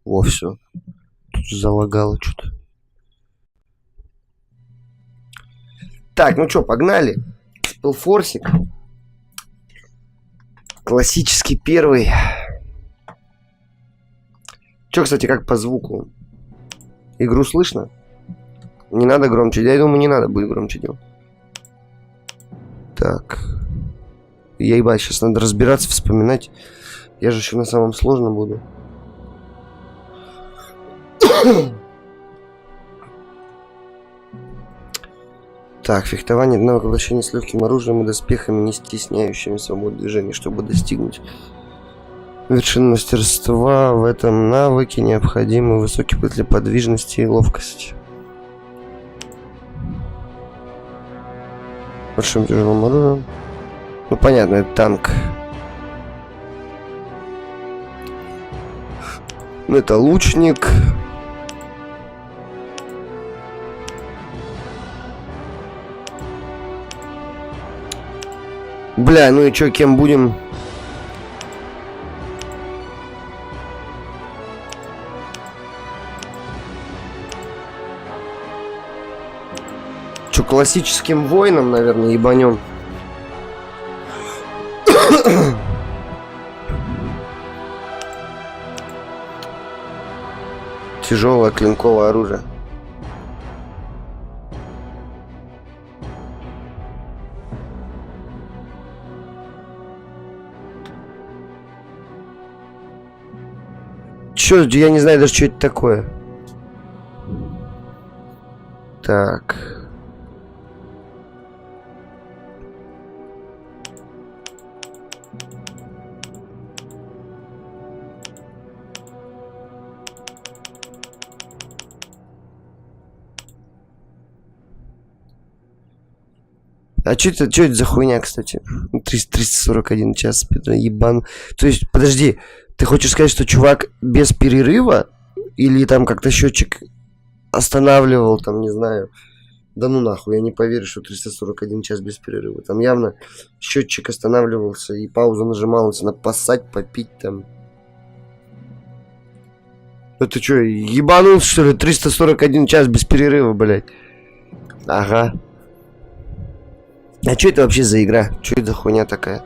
Во, все. Тут залагало что-то. Так, ну что, погнали. SpellForce. Классический первый. Че, кстати, как по звуку? Игру слышно? Не надо громче. Я думаю, не надо будет громче делать. Так. Ебать, сейчас надо разбираться, вспоминать. Я же еще на самом сложном буду. Так, фехтование, навык обращения с легким оружием и доспехами, не стесняющими свободу движения, чтобы достигнуть вершины мастерства. В этом навыке необходимы высокий путь для подвижности и ловкости. Большим тяжелым оружием. Ну понятно, это танк. Ну это лучник. Бля, ну и чё, кем будем? Чё, классическим воином, наверное, ебанем. Тяжелое клинковое оружие. Чё, я не знаю даже, что это такое. Так. А что это за хуйня, кстати? 341 час, ебан. То есть, подожди, ты хочешь сказать, что чувак без перерыва? Или там как-то счетчик останавливал, там, не знаю. Да ну нахуй, я не поверю, что 341 час без перерыва. Там явно счетчик останавливался и пауза нажималась на поссать, попить там. Это что, ебанулся, что ли? 341 час без перерыва, блядь. Ага. А что это вообще за игра? Что это за хуйня такая?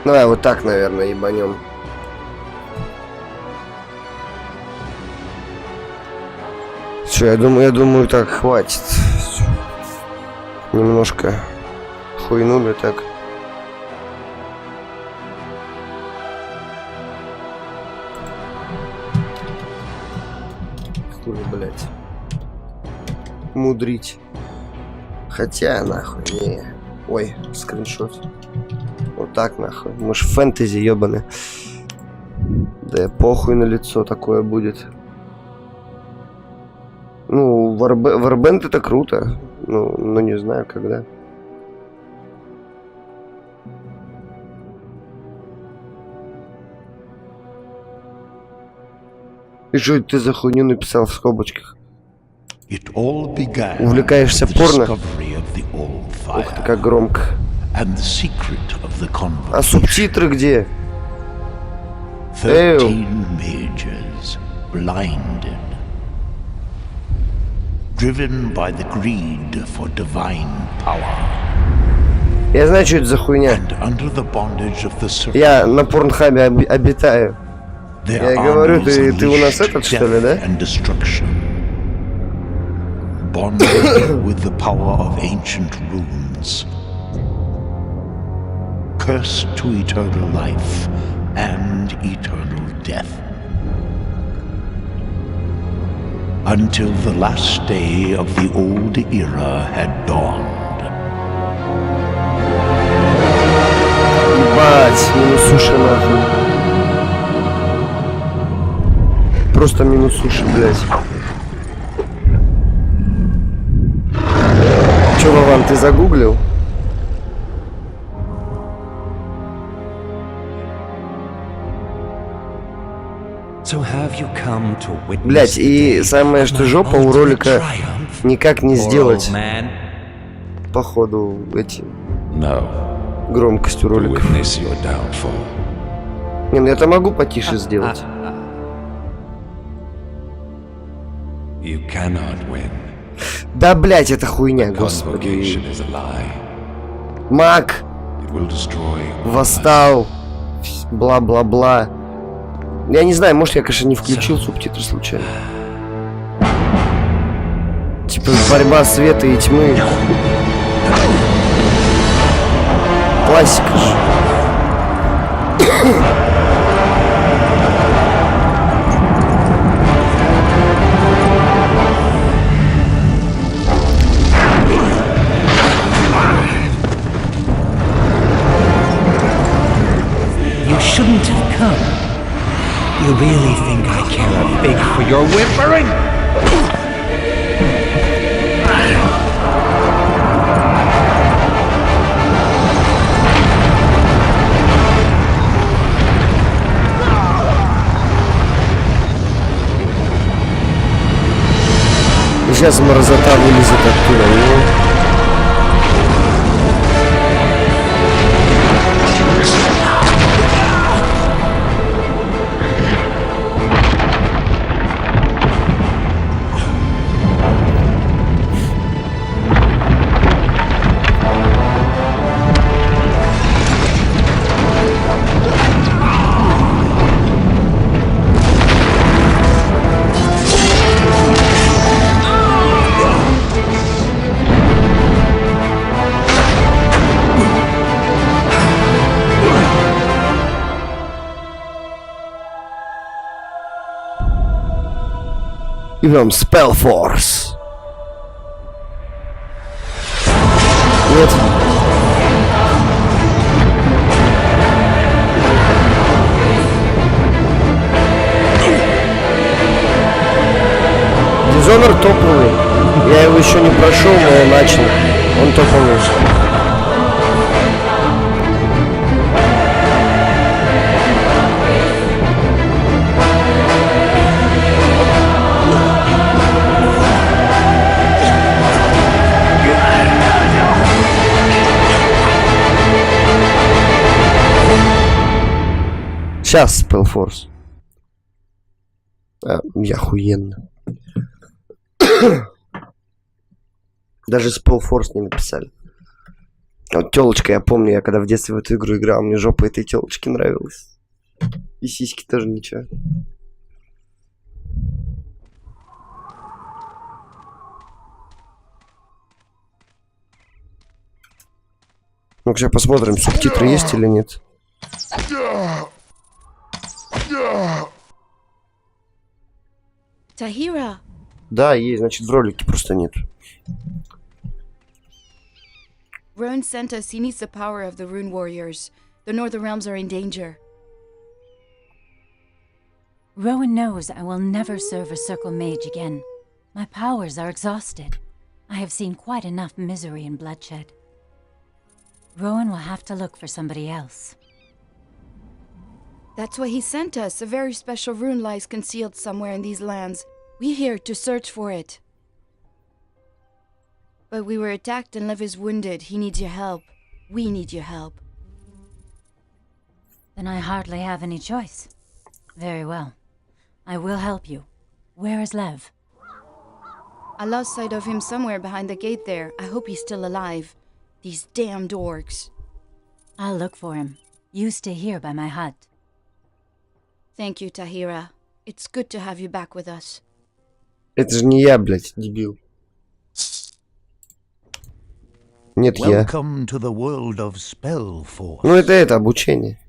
Давай вот так, наверное, ебанем. Все, я думаю, так хватит. Немножко хуйнули так. Хуй, блядь. Мудрить. Хотя, нахуй, не. Ой, скриншот. Вот так, нахуй. Мы ж фэнтези, ёбаны. Да похуй на лицо такое будет. Ну, варбенд это круто. Ну, не знаю, когда. И что ты за хуйню написал в скобочках? Увлекаешься порно? Ух ты, как громко. А субтитры где? 13 mages blinded, driven by the greed for divine power. Я знаю, что это за хуйня. Я на порнхабе обитаю. Я говорю, ты у нас этот, что ли, да? Bonded with the power of ancient runes, cursed to eternal life and eternal death. until the last day of the old era had dawned. Ебать, минус суши нахуй. Просто минус суши, блядь. Чё, Вован, ты загуглил? Блять, и самое, что жопа у ролика никак не сделать, походу, эти громкостью ролика. Не, ну я-то могу потише сделать. Да, блять, это хуйня, господи. Маг восстал, бла-бла-бла. Я не знаю, может я, конечно, не включил субтитры случайно. Типа борьба света и тьмы. Классика же. You shouldn't have come. You really think I care a fig for your whimpering? Сейчас мразота вылезет оттуда, ну. Идем SpellForce. Нет. Dishonored топовый. Я его еще не прошел, но начал. Он топовый. Сейчас SpellForce. Я охуенно. Даже SpellForce не написали. Вот телочка, я помню, я когда в детстве в эту игру играл, мне жопа этой телочки нравилась. И сиськи тоже ничего. Ну-ка, сейчас посмотрим, субтитры есть или нет. Tahira. Да, есть, значит, в ролике просто нет. Rowan sent us. He needs the power of the Rune Warriors. The Northern Realms are in danger. Rowan knows I will never serve a Circle Mage again. My powers are exhausted. I have seen quite enough misery and bloodshed. Rowan will have to look for somebody else. That's why he sent us. A very special rune lies concealed somewhere in these lands. We're here to search for it. But we were attacked and Lev is wounded. He needs your help. We need your help. Then I hardly have any choice. Very well. I will help you. Where is Lev? I lost sight of him somewhere behind the gate there. I hope he's still alive. These damned orcs. I'll look for him. You stay here by my hut. Thank you, Tahira. It's good to have you back with us. Это же не я, блядь, дебил. Нет, я. Welcome to the world of SpellForce. Ну это обучение.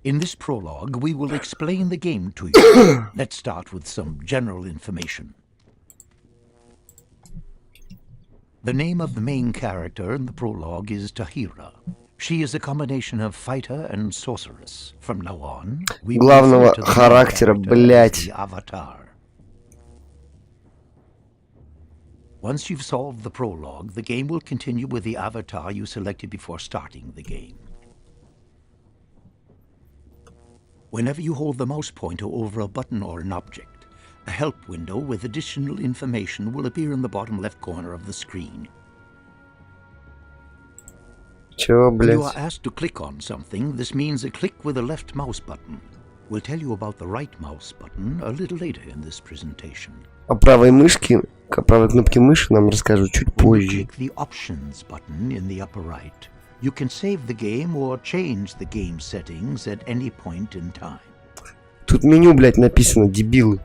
In this prologue, we will explain the game to you. Let's start with some general information. The name of the main character in the prologue is Tahira. She is a combination of fighter and sorceress. From now on, we will Главного refer to the main характера, character as блять. the Avatar. Once you've solved the prologue, the game will continue with the avatar you selected before starting the game. Whenever you hold the mouse pointer over a button or an object, a help window with additional information will appear in the bottom left corner of the screen. Чего, When you are блядь? asked to click on something, this means a click with the left mouse button. We'll tell you about the right mouse button a little later in this presentation. О правой мышке, о правой кнопке мыши нам расскажут чуть When you позже. click the Options button in the upper right, you can save the game or change the game settings at any point in time. Тут меню, блядь, написано, дебилы.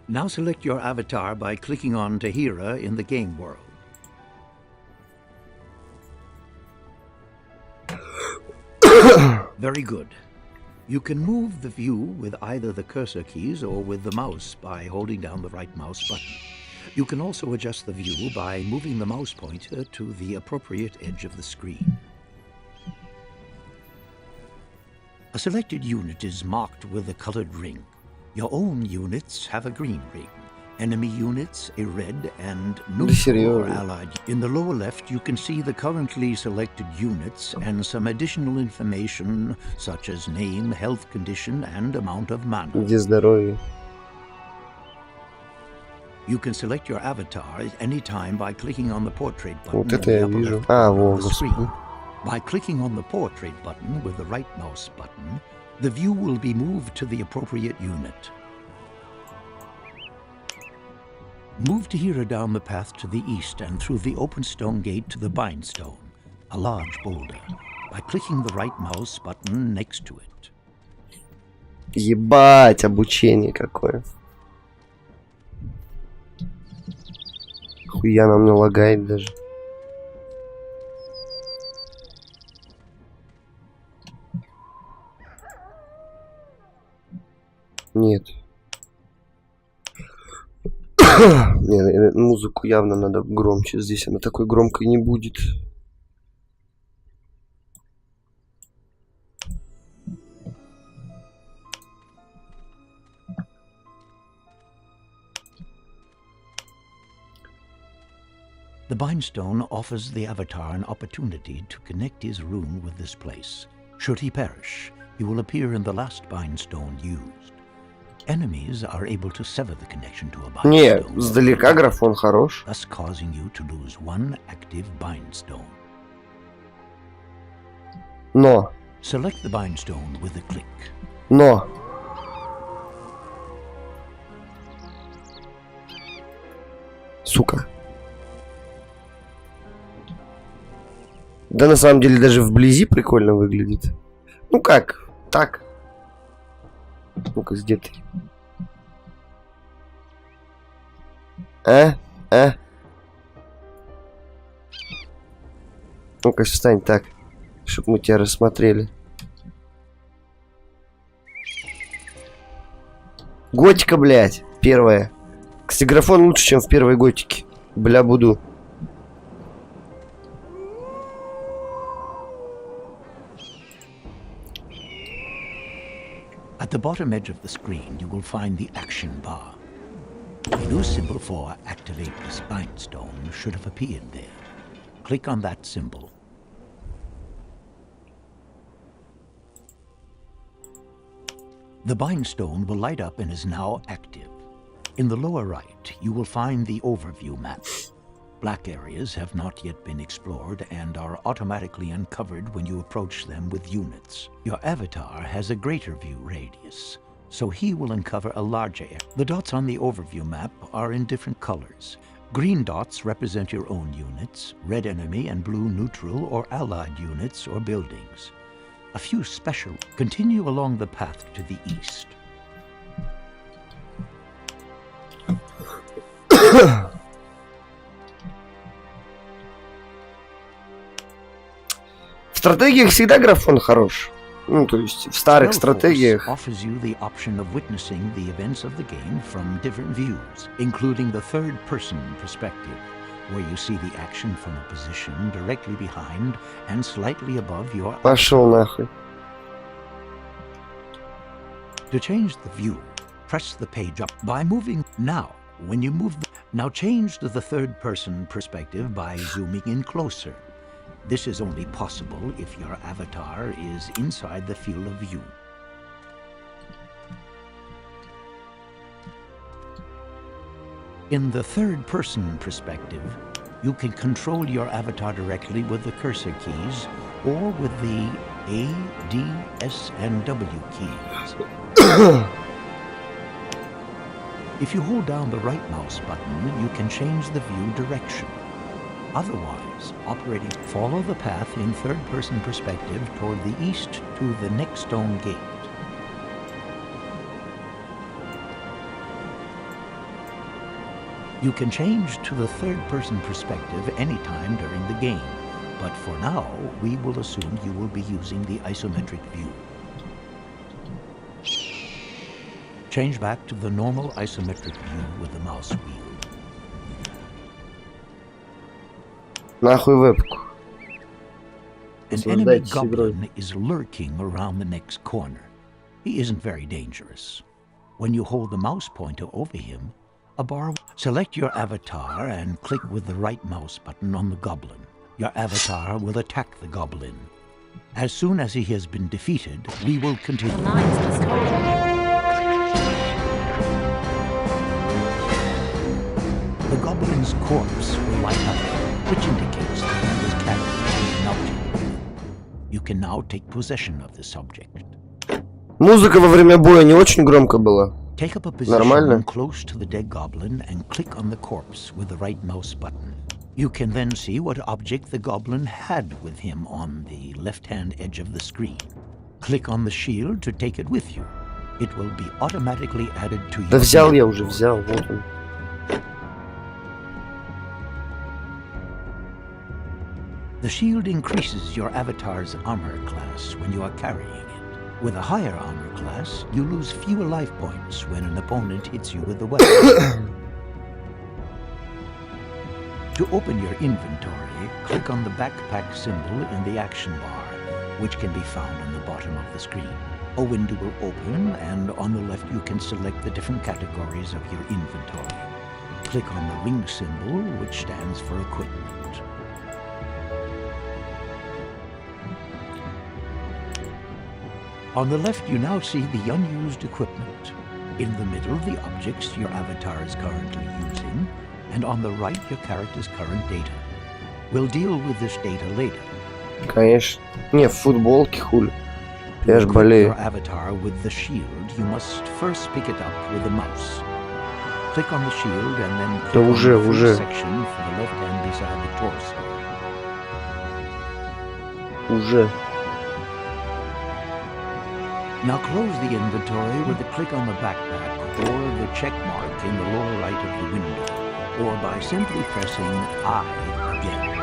Now select your avatar by clicking on Tahira in the game world. Very good. You can move the view with either the cursor keys or with the mouse by holding down the right mouse button. You can also adjust the view by moving the mouse pointer to the appropriate edge of the screen. A selected unit is marked with a colored ring. Your own units have a green ring. Enemy units a red and neutral or allied. In the lower left, you can see the currently selected units and some additional information such as name, health condition, and amount of mana. Где здоровье? You can select your avatar at any time by clicking on the portrait button Вот in это the я upper вижу. left А, corner во, of the screen. господи. By clicking on the portrait button with the right mouse button, the view will be moved to the appropriate unit. Move Tahira down the path to the east and through the open stone gate to the Bindstone, a large boulder, by clicking the right mouse button next to it. Ебать, обучение какое. Хуя нам налагает даже. Нет. Нет, музыку явно надо громче. Здесь она такой громкой не будет. The Bindstone offers the Avatar an opportunity to connect his rune with this place. Should he perish, he will appear in the last Bindstone used. Enemies are able to sever the connection to a Не, Bindstone, сдалека графон хорош. thus causing you to lose one active Bindstone. Но, Select the Bindstone with a click. но. Сука. Да на самом деле даже вблизи прикольно выглядит. Ну как, так. Ну-ка, где ты? Ну-ка, встань так, чтобы мы тебя рассмотрели. Готика, блядь, первая. Кстати, графон лучше, чем в первой готике. Бля, буду. At the bottom edge of the screen, you will find the action bar. A new symbol for Activate the Bindstone should have appeared there. Click on that symbol. The Bindstone will light up and is now active. In the lower right, you will find the overview map. Black areas have not yet been explored and are automatically uncovered when you approach them with units. Your avatar has a greater view radius, so he will uncover a larger area. The dots on the overview map are in different colors. Green dots represent your own units, red enemy and blue neutral or allied units or buildings. A few special. Continue along the path to the east. В стратегиях всегда графон хорош. Ну, то есть в старых SpellForce стратегиях. offers you the option of witnessing the events of the game from different views, including the third-person perspective, where you see the action from a position directly behind and slightly above your Пошел нахуй. To change the view, press the page up by moving. Now, when you move, now change to the third-person perspective by zooming in closer. This is only possible if your avatar is inside the field of view. In the third-person perspective, you can control your avatar directly with the cursor keys or with the A, D, S, and W keys. If you hold down the right mouse button, you can change the view direction. Otherwise, follow the path in third-person perspective toward the east to the next stone gate. You can change to the third-person perspective anytime during the game, but for now, we will assume you will be using the isometric view. Change back to the normal isometric view with the mouse wheel. Нахуй вебку. An enemy goblin is lurking around the next corner. He isn't very dangerous. When you hold the mouse pointer over him, a bar. Select your avatar and click with the right mouse button on the goblin. Your avatar will attack the goblin. As soon as he has been defeated, we will continue. The goblin's corpse will light up, which indicates that he was carrying an object. You can now take possession of the subject. Музыка во время боя не очень громко была. Take up a position Нормально. close to the dead goblin and click on the corpse with the right mouse button. You can then see what object the goblin had with him on the left-hand edge of the screen. Click on the shield to take it with you. It will be automatically added to your... Да взял я уже, взял, вот он. The shield increases your avatar's armor class when you are carrying it. With a higher armor class, you lose fewer life points when an opponent hits you with the weapon. To open your inventory, click on the backpack symbol in the action bar, which can be found on the bottom of the screen. A window will open, and on the left you can select the different categories of your inventory. Click on the ring symbol, which stands for equipment. On the left, you now see the unused equipment. In the middle, the objects your avatar is currently using, and on the right, your character's current data. We'll deal with this data later. Конечно. Не, в футболке хули. Я ж To equip болею. your avatar with the shield, you must first pick it up with the mouse. Click on the shield and then click on уже, the full уже. section for the left hand beside the torso. Уже. Now close the inventory with a click on the backpack or the check mark in the lower right of the window, or by simply pressing I again.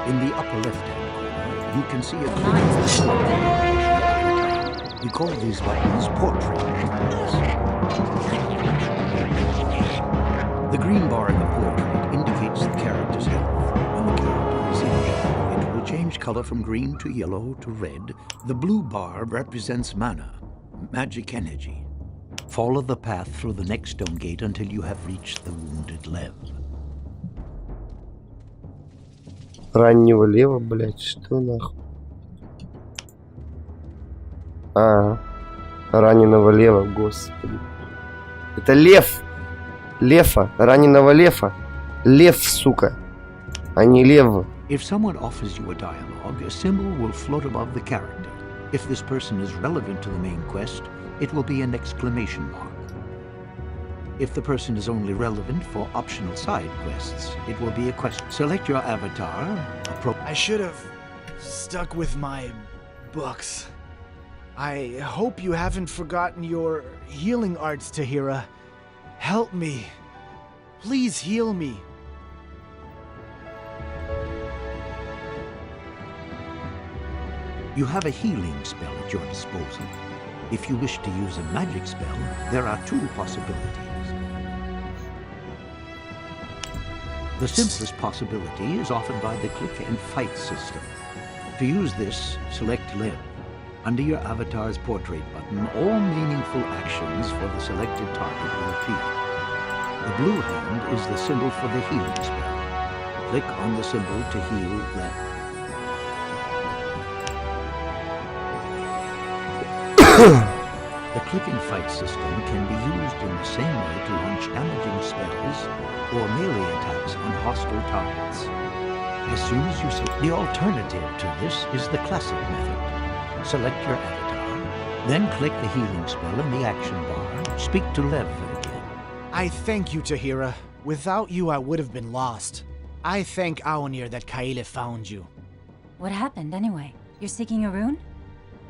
In the upper left-hand corner, you can see a clip. We call these buttons portrait buttons. The green bar in the portrait indicates the character's health. When the character is injured, it will change color from green to yellow to red. The blue bar represents mana, magic energy. Follow the path through the next stone gate until you have reached the wounded level. Раннего лева, блядь, что нахуй? А, раненого лева, господи. Это лев. Лефа, раненого лефа. Лев, сука, а не лев. If someone offers you a dialogue, a symbol will float above the character. If this person is relevant to the main quest, it will be an exclamation mark. If the person is only relevant for optional side quests, it will be a question. Select your avatar. I should have stuck with my books. I hope you haven't forgotten your healing arts, Tahira. Help me. Please heal me. You have a healing spell at your disposal. If you wish to use a magic spell, there are two possibilities. The simplest possibility is offered by the click and fight system. To use this, select Live. Under your avatar's portrait button, all meaningful actions for the selected target will appear. The blue hand is the symbol for the healing spell. Click on the symbol to heal left. The click and fight system can be used in the same way to launch damaging spells or melee attacks on hostile targets. As soon as you select, the alternative to this is the classic method. Select your avatar, then click the healing spell in the action bar. Speak to Lev again. I thank you, Tahira. Without you, I would have been lost. I thank Aonir that Kaele found you. What happened anyway? You're seeking a rune?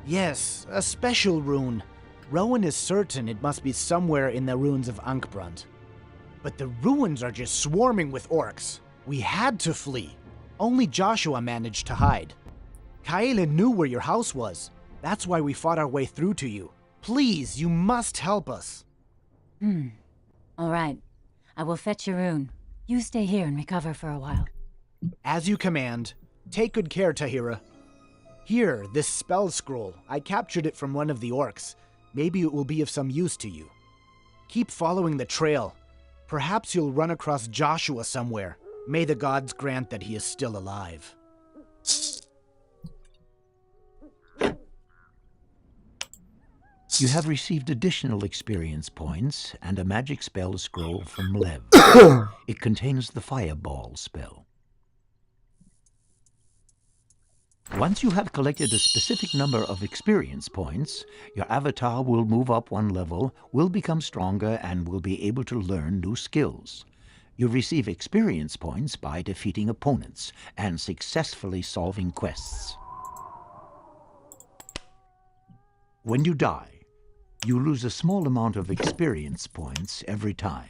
Yes, a special rune. Rowan is certain it must be somewhere in the ruins of Ankbrand. But the ruins are just swarming with orcs. We had to flee. Only Joshua managed to hide. Kaele knew where your house was. That's why we fought our way through to you. Please, you must help us. All right. I will fetch your rune. You stay here and recover for a while. As you command. Take good care, Tahira. Here, this spell scroll. I captured it from one of the orcs. Maybe it will be of some use to you. Keep following the trail. Perhaps you'll run across Joshua somewhere. May the gods grant that he is still alive. You have received additional experience points and a magic spell scroll from Lev. It contains the Fireball spell. Once you have collected a specific number of experience points, your avatar will move up one level, will become stronger, and will be able to learn new skills. You receive experience points by defeating opponents and successfully solving quests. When you die, you lose a small amount of experience points every time.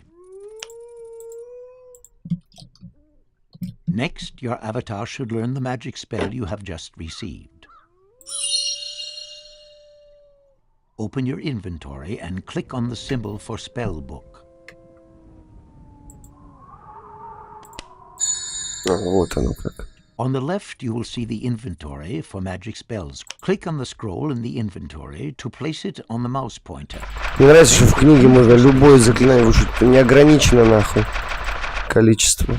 Next, your avatar should learn the magic spell you have just received. Open your inventory and click on the symbol for Spellbook. Вот оно как. On the left, you will see the inventory for magic spells. Click on the scroll in the inventory to place it on the mouse pointer. Мне нравится, что в книге можно любое заклинание выучить. Не ограничено нахуй количество.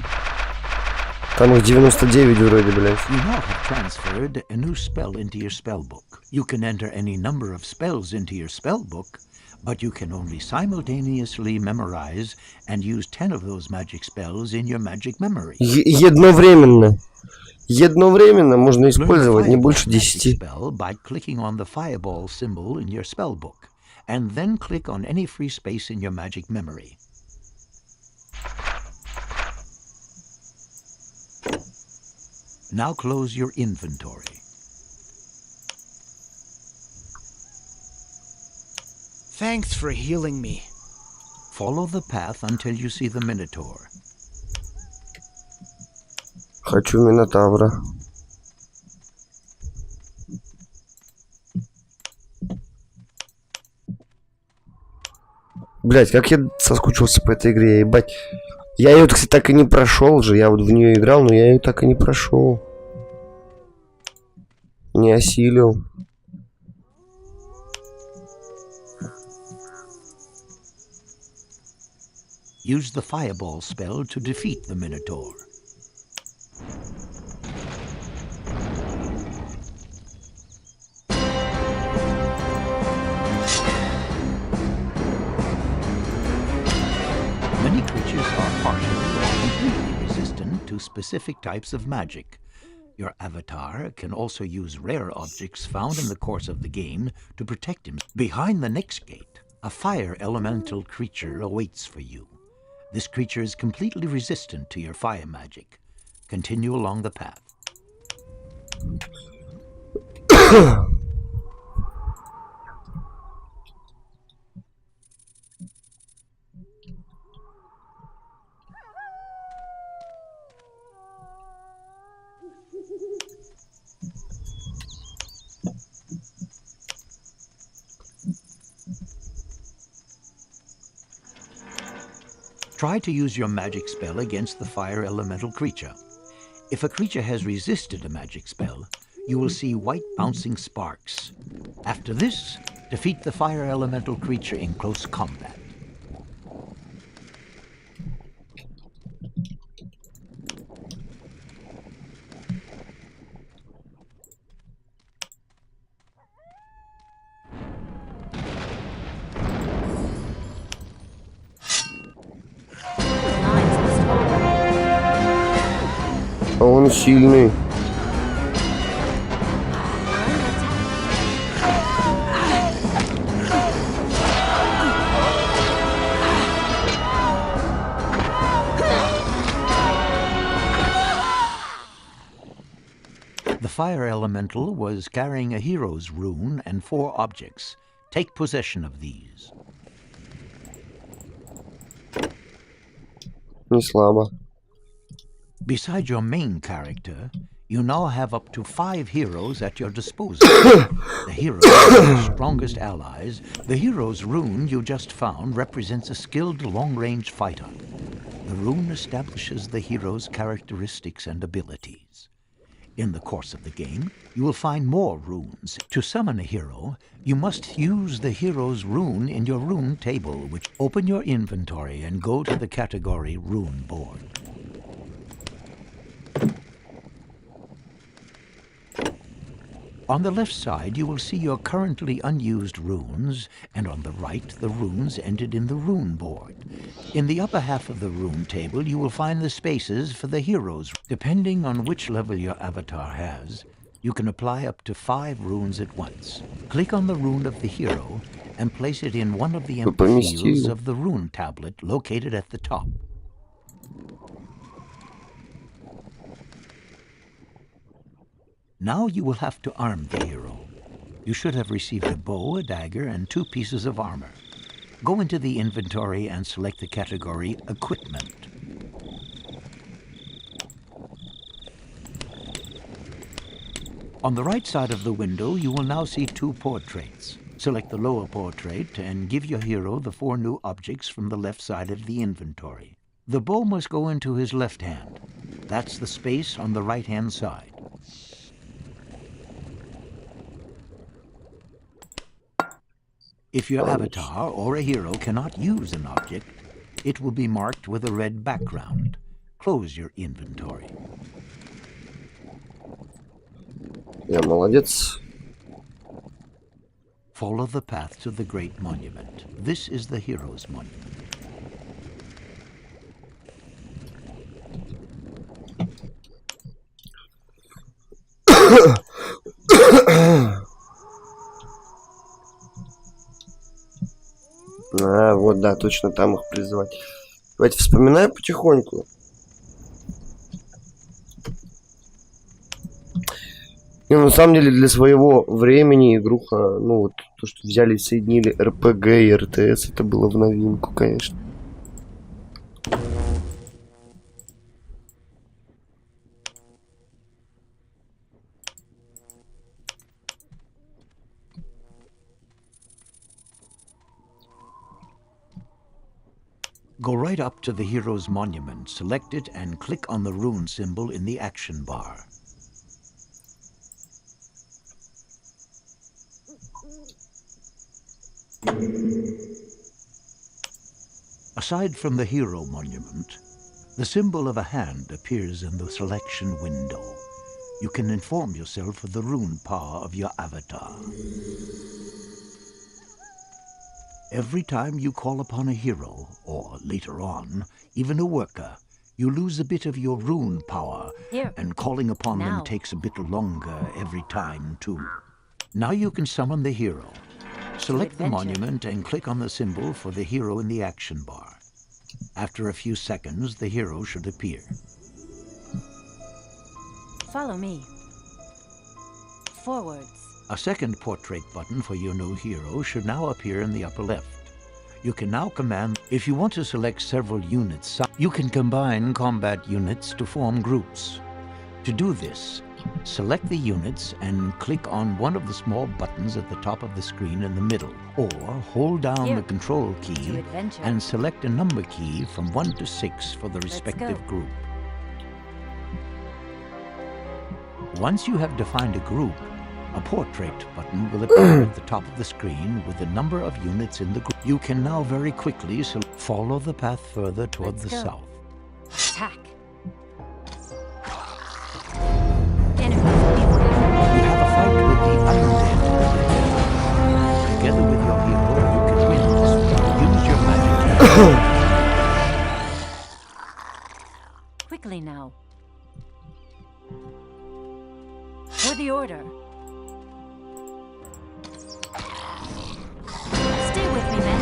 Там их 99 вроде, блядь. You now have transferred a new spell into your spellbook. You can enter any number of spells into your spellbook, but you can only simultaneously memorize and use 10 of those magic spells in your magic memory. Едновременно. Едновременно можно использовать не больше 10. Spell by clicking on the fireball symbol in your spellbook, and then click on any free space in your magic memory. Now close your inventory. Thanks for healing me. Follow the path until you see the Minotaur. Хочу Минотавра. Блять, как я соскучился по этой игре, ебать. Я ее, кстати, так и не прошел же. Я вот в нее играл, но я ее так и не прошел. Не осилил. Use the fireball spell to defeat the Minotaur. Many creatures are partially or completely resistant to specific types of magic. Your avatar can also use rare objects found in the course of the game to protect him. Behind the next gate, a fire elemental creature awaits for you. This creature is completely resistant to your fire magic. Continue along the path. Try to use your magic spell against the fire elemental creature. If a creature has resisted a magic spell, you will see white bouncing sparks. After this, defeat the fire elemental creature in close combat. А он сильный. The fire elemental was carrying a hero's rune and 4 objects. Take possession of these. Не слабо. Beside your main character, you now have up to 5 heroes at your disposal. The heroes are your strongest allies. The hero's rune you just found represents a skilled long-range fighter. The rune establishes the hero's characteristics and abilities. In the course of the game, you will find more runes. To summon a hero, you must use the hero's rune in your rune table, which open your inventory and go to the category Rune Board. On the left side, you will see your currently unused runes, and on the right, the runes entered in the Rune Board. In the upper half of the rune table, you will find the spaces for the heroes. Depending on which level your avatar has, you can apply up to 5 runes at once. Click on the rune of the hero and place it in one of the empty fields of the rune tablet located at the top. Now you will have to arm the hero. You should have received a bow, a dagger, and 2 pieces of armor. Go into the inventory and select the category Equipment. On the right side of the window, you will now see 2 portraits. Select the lower portrait and give your hero the 4 new objects from the left side of the inventory. The bow must go into his left hand. That's the space on the right-hand side. If your avatar or a hero cannot use an object, it will be marked with a red background. Close your inventory. Я молодец. Follow the path to the Great Monument. This is the Hero's Monument. А, вот, да, точно там их призывать. Давайте вспоминаю потихоньку. И на самом деле для своего времени игруха, ну вот то, что взяли и соединили РПГ и РТС, это было в новинку, конечно. Go right up to the Hero's Monument, select it, and click on the rune symbol in the action bar. Aside from the Hero Monument, the symbol of a hand appears in the selection window. You can inform yourself of the rune power of your avatar. Every time you call upon a hero, or later on, even a worker, you lose a bit of your rune power, and calling upon them takes a bit longer every time too. Now you can summon the hero. Select the monument and click on the symbol for the hero in the action bar. After a few seconds, the hero should appear. Follow me. Forwards. A second portrait button for your new hero should now appear in the upper left. You can now command, if you want to select several units, you can combine combat units to form groups. To do this, Select the units and click on one of the small buttons at the top of the screen in the middle, or hold down the control key and select a number key from 1 to 6 for the respective group. Once you have defined a group, a portrait button will appear at the top of the screen with the number of units in the group. You can now very quickly follow the path further toward the south. Attack. You have a fight with the undead. Together with your hero, you can win this one. Use your magic. Quickly now. For the order. Stay with me, men.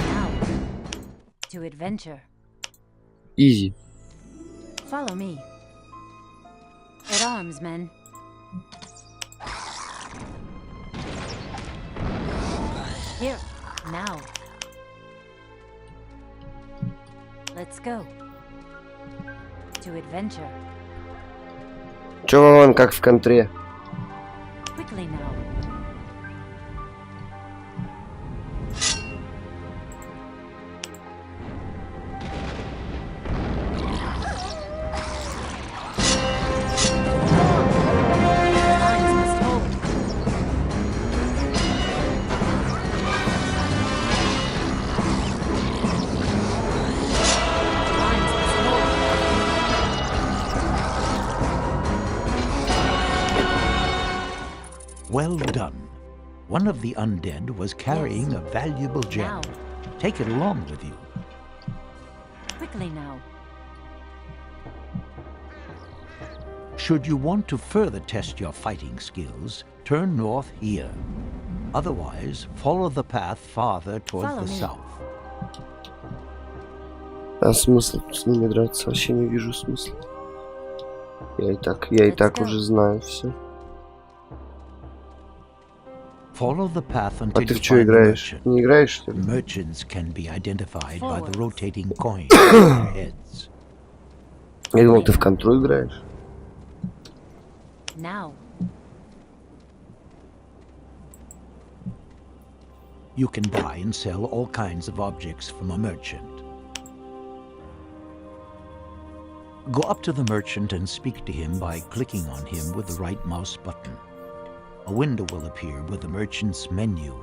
Now, to adventure. Easy. Follow me. At arms, men. Here, now. Let's go. To adventure. Чё вон как в контре? Quickly now. Lines must hold. Lines must hold. Well done. One of the undead was carrying a valuable gem. Now. Take it along with you. Quickly now. Should you want to further test your fighting skills, turn north here. Otherwise, follow the path farther towards Follow the me. south. А смысл с ними драться? Вообще не вижу смысла. Я и так go. уже знаю все. Follow the path А until ты you в чё find the играешь? merchant. Не играешь, что ли? Merchants can be identified by the Forward. rotating coins on their heads. Я думал, ты в контру играешь. Now. You can buy and sell all kinds of objects from a merchant. Go up to the merchant and speak to him by clicking on him with the right mouse button. A window will appear with the merchant's menu.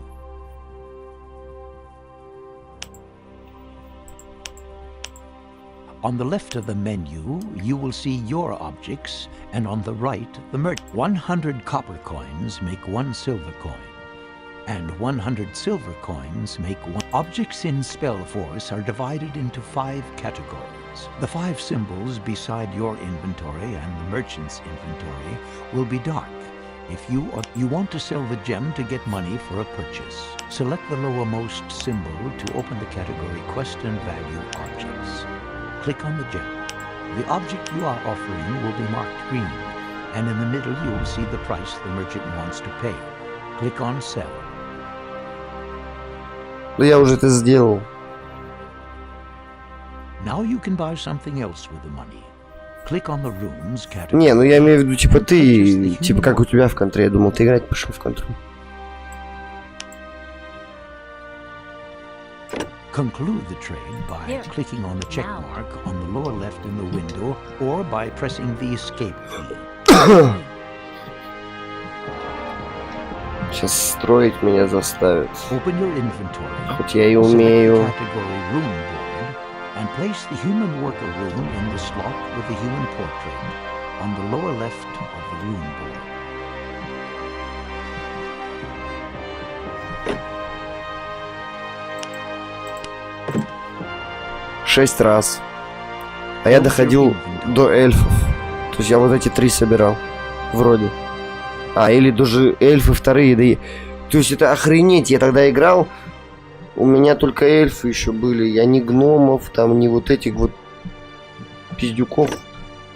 On the left of the menu, you will see your objects, and on the right, the merchant. 100 copper coins make 1 silver coin, and 100 silver coins make 1. Objects in SpellForce are divided into 5 categories. The 5 symbols beside your inventory and the merchant's inventory will be dark. If you want to sell the gem to get money for a purchase, select the lowermost symbol to open the category Quest and Value Objects. Click on the gem. The object you are offering will be marked green, and in the middle you will see the price the merchant wants to pay. Click on Sell. Да я уже это сделал. Now you can buy something else with the money. Click on the runes category. Не, ну я имею в виду, типа ты, типа как у тебя в контре. Я думал, ты играть пошел в контру. Conclude the trade by Here. clicking on the check Now. mark on the lower left in the window, or by pressing the escape key. Сейчас строить меня заставят. Open your inventory. Хоть я и select the умею. category rune board, and place the human worker rune in the slot with the human portrait on the lower left of the rune board. 6 раз. А я доходил до эльфов. То есть я вот эти 3 собирал. Вроде. Или даже эльфы вторые. Да и... То есть это охренеть. Я тогда играл. У меня только эльфы еще были. Я ни гномов, там, ни вот этих вот пиздюков.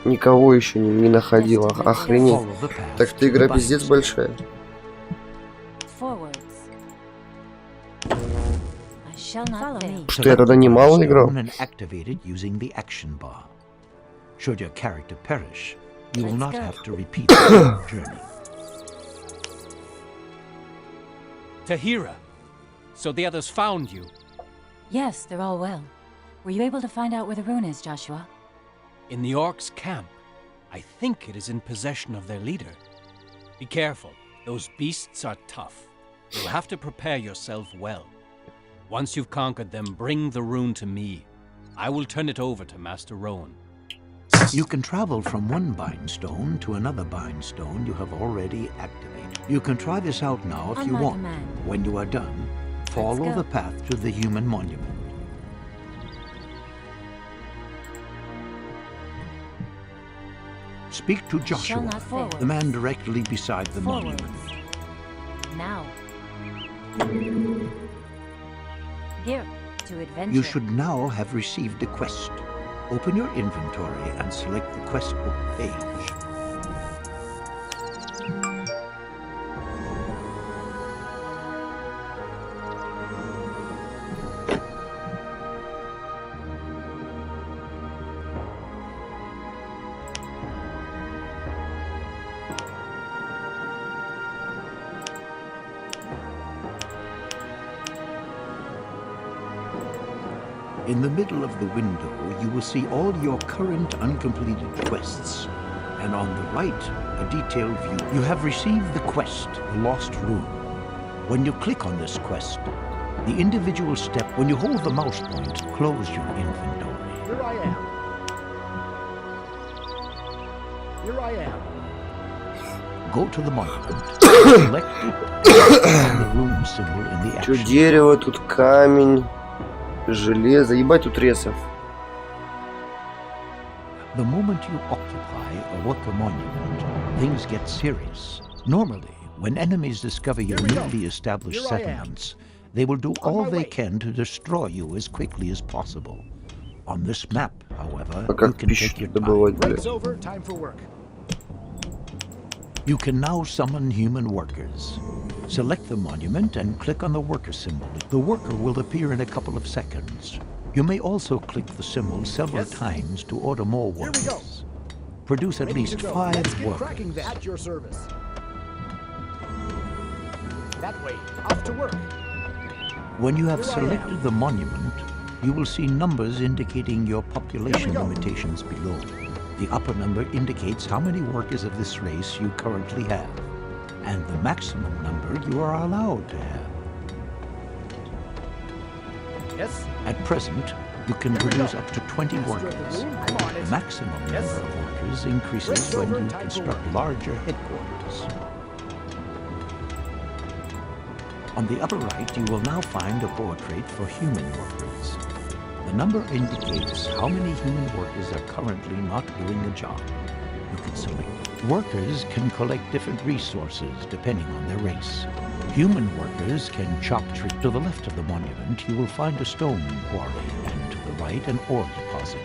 Никого еще не находил. Охренеть. Так что игра пиздец большая. Forwards. I shall not fail. Что я тогда немало играл? And activate it using the action bar. Should your character perish, you will not have to repeat the journey. Tahira, so the others found you. Yes, they're all well. Were you able to find out where the rune is, Joshua? In the orcs' camp. I think it is in possession of their leader. Be careful. Those beasts are tough. You'll have to prepare yourself well. Once you've conquered them, bring the rune to me. I will turn it over to Master Rowan. You can travel from one bind stone to another bind stone you have already activated. You can try this out now if On you my want. command. When you are done, follow go. the path to the human monument. Speak to Shall Joshua, not fail. the man directly beside the Forwards. monument. Now. Here, to adventure. You should now have received a quest. Open your inventory and select the quest book page. In the middle of the window, you will see all your current uncompleted quests. And on the right, a detailed view. You have received the quest, The Lost Rune. When you click on this quest, the individual step, when you hold the mouse point, close your inventory. Here I am. Here I am. Go to the monument, select it, and the rune symbol in the Чё, action. дерево, тут камень, железо. Ебать, тут ресов. The moment you occupy a worker monument, things get serious. Normally, when enemies discover your Here we go. newly established Here I am. settlements, they will do On all my they way. can to destroy you as quickly as possible. On this map, however, А you как can пищу take your добывать, time. блядь? Break's over, time for work. You can now summon human workers. Select the monument and click on the worker symbol. The worker will appear in a couple of seconds. You may also click the symbol several Yes. times to order more Here we workers. go. Produce at Ready least to go. 5 Let's get cracking workers. then. At your service. That way. Off to work. When you have Here I am. selected the monument, you will see numbers indicating your population go. limitations below. The upper number indicates how many workers of this race you currently have, and the maximum number you are allowed to have. Yes. At present, you can Here we produce go. up to 20 Master of the workers. room, I'm on The it. maximum Yes. number of workers increases Break's when over, you time for construct work. larger headquarters. On the upper right, you will now find a portrait for human workers. The number indicates how many human workers are currently not doing the job. You can select. Workers can collect different resources depending on their race. Human workers can chop trees. To the left of the monument, you will find a stone quarry, and to the right, an ore deposit.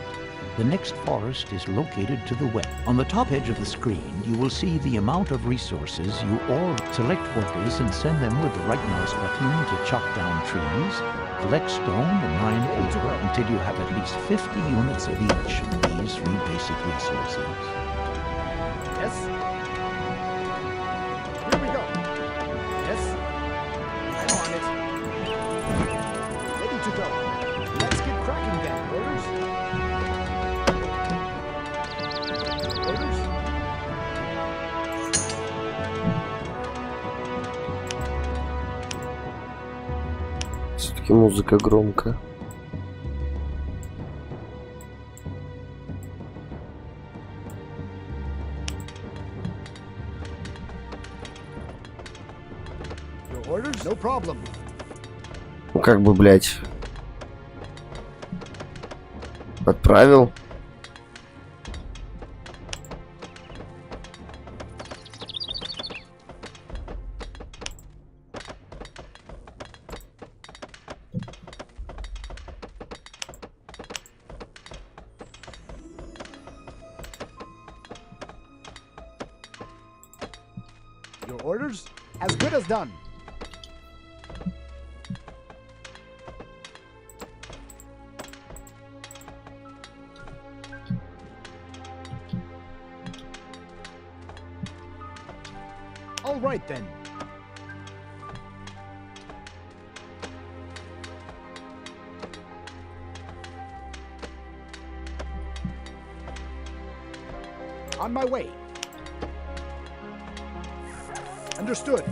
The next forest is located to the west. On the top edge of the screen, you will see the amount of resources you all select workers and send them with the right mouse button to chop down trees, collect stone and mine ore until you have at least 50 units of each of these 3 basic resources. Yes. Here we go. Yes. I'm on it. Ready to go. Let's get cracking then, orders. Orders. Все-таки музыка громкая. Your orders? No problem. Ну как бы, блядь. Отправил. Your orders? As good as done. All right then. On my way. Understood.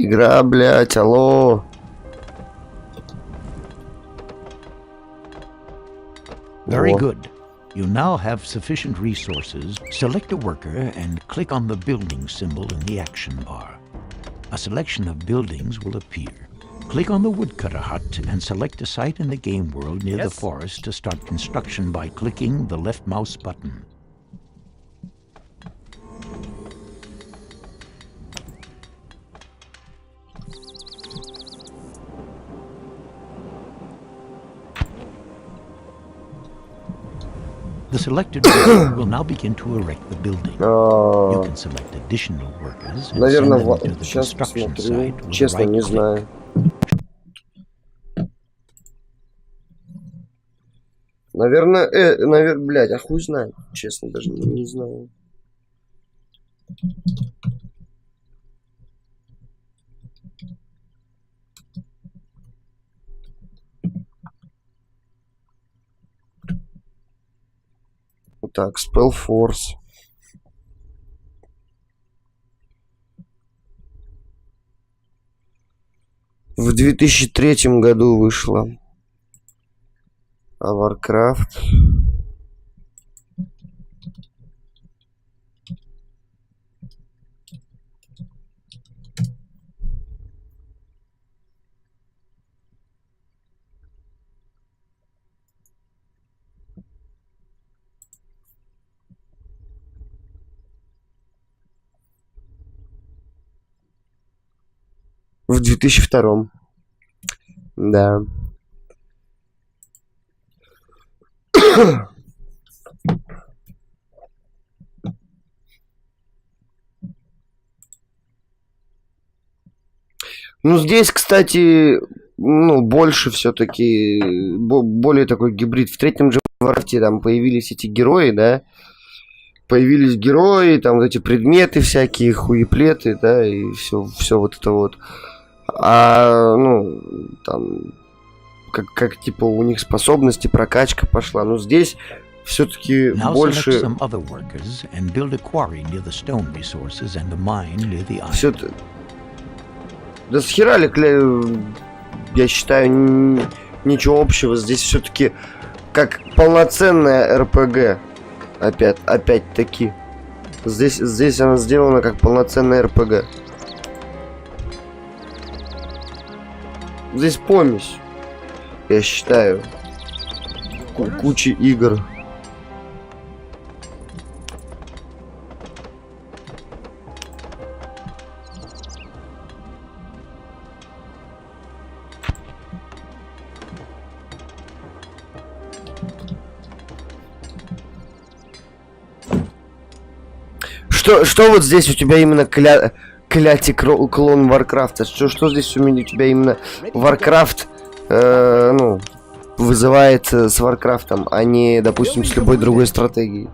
Игра, блядь, алло. Very О. good. You now have sufficient resources. Select a worker and click on the building symbol in the action bar. A selection of buildings will appear. Click on the woodcutter hut and select a site in the game world near the forest to start construction by clicking the left mouse button. The selected worker will now begin to erect the building. You can select additional workers and send Наверное, them to the сейчас construction посмотрю. site with the Честно, right не click. знаю. Наверное, блядь, а хуй знает. Честно, даже не знаю. Так, SpellForce. В 2003 году вышла. А Warcraft. В 2002. Да. Ну, здесь, кстати, ну, больше все-таки, более такой гибрид. В третьем же Warcraft там появились эти герои, да? Появились герои, там вот эти предметы всякие, хуеплеты, да, и все вот это вот. А, ну, там, как типа у них способности, прокачка пошла. Но здесь все-таки Now больше... select some other workers and build a quarry near the stone resources and a mine near the Все island. Да с хера ли, я считаю, ничего общего. Здесь все-таки как полноценная РПГ. Опять-таки. Здесь она сделана как полноценная РПГ. Здесь помесь, я считаю, кучи игр. Что вот здесь у тебя именно клятий клон Варкрафта? Что здесь у тебя именно Варкрафт, ну, вызывает с Варкрафтом, а не, допустим, с любой другой стратегией?